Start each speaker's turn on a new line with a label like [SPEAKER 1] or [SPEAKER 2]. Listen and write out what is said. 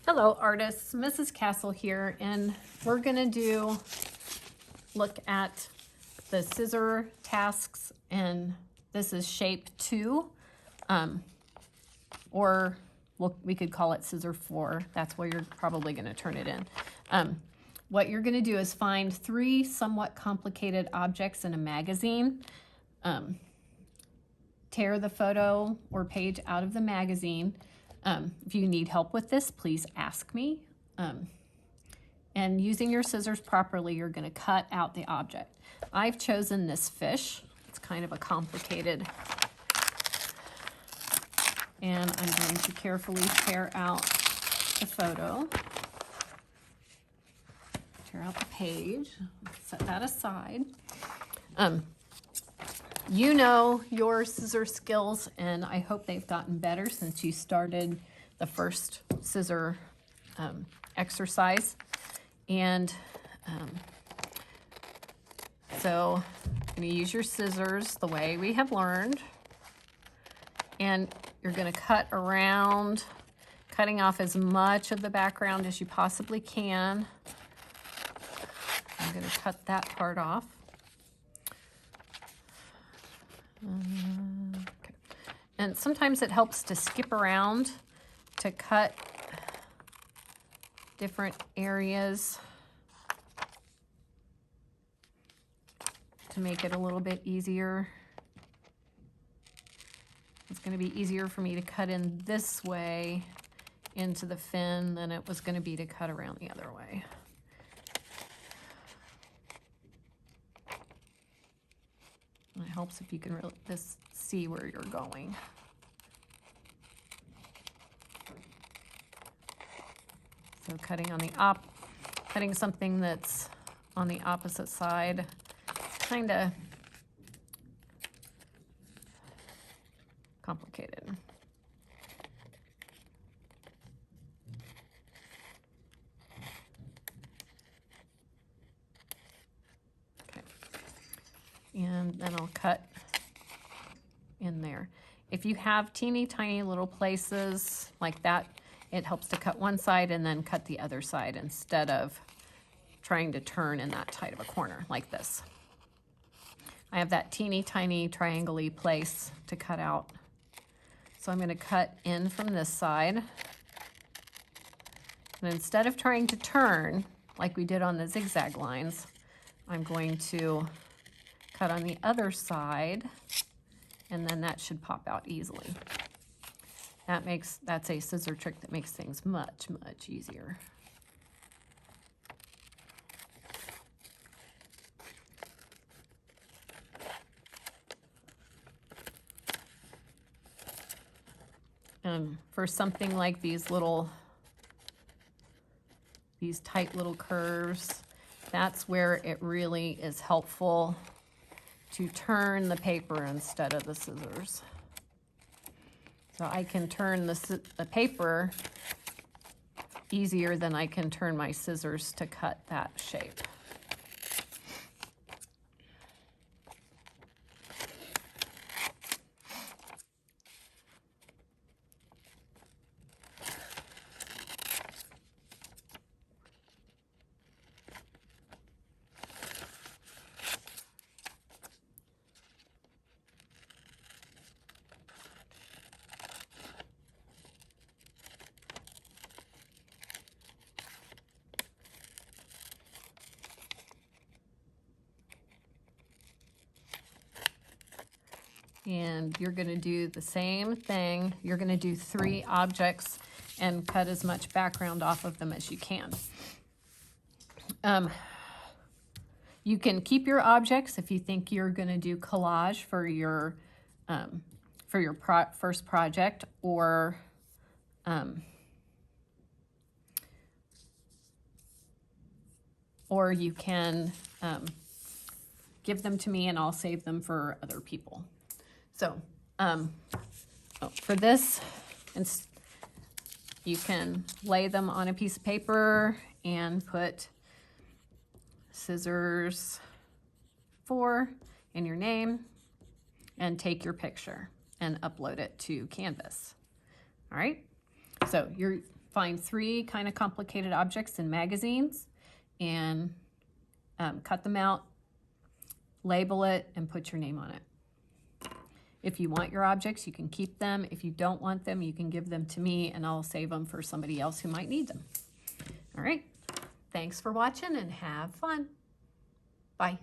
[SPEAKER 1] Hello artists, Mrs. Castle here, and we're gonna look at the scissor tasks, and this is shape 2, or we could call it scissor 4. That's where you're probably gonna turn it in. What you're gonna do is find 3 somewhat complicated objects in a magazine, tear the photo or page out of the magazine. If you need help with this, please ask me. And using your scissors properly, you're going to cut out the object. I've chosen this fish. It's kind of a complicated. And I'm going to carefully tear out the photo. Tear out the page. Set that aside. You know your scissor skills, and I hope they've gotten better since you started the first scissor exercise. And so you're going to use your scissors the way we have learned, and you're going to cut around, cutting off as much of the background as you possibly can. I'm going to cut that part off. Okay. And sometimes it helps to skip around to cut different areas to make it a little bit easier. It's going to be easier for me to cut in this way into the fin than it was going to be to cut around the other way. It helps if you can really see where you're going. So cutting something that's on the opposite side, kind of complicated. And then I'll cut in there. If you have teeny tiny little places like that, it helps to cut one side and then cut the other side instead of trying to turn in that tight of a corner like this. I have that teeny tiny triangle-y place to cut out. So I'm going to cut in from this side. And instead of trying to turn like we did on the zigzag lines, I'm going to cut on the other side, and then that should pop out easily. That's a scissor trick that makes things much, much easier. For something like these tight little curves, that's where it really is helpful to turn the paper instead of the scissors. So I can turn the paper easier than I can turn my scissors to cut that shape. And you're going to do the same thing. You're going to do 3 objects and cut as much background off of them as you can. You can keep your objects if you think you're going to do collage for your first project, or you can give them to me and I'll save them for other people. So for this, you can lay them on a piece of paper and put scissors 4 in your name and take your picture and upload it to Canvas. All right, so find 3 kind of complicated objects in magazines and cut them out, label it, and put your name on it. If you want your objects, you can keep them. If you don't want them, you can give them to me and I'll save them for somebody else who might need them. All right. Thanks for watching and have fun. Bye.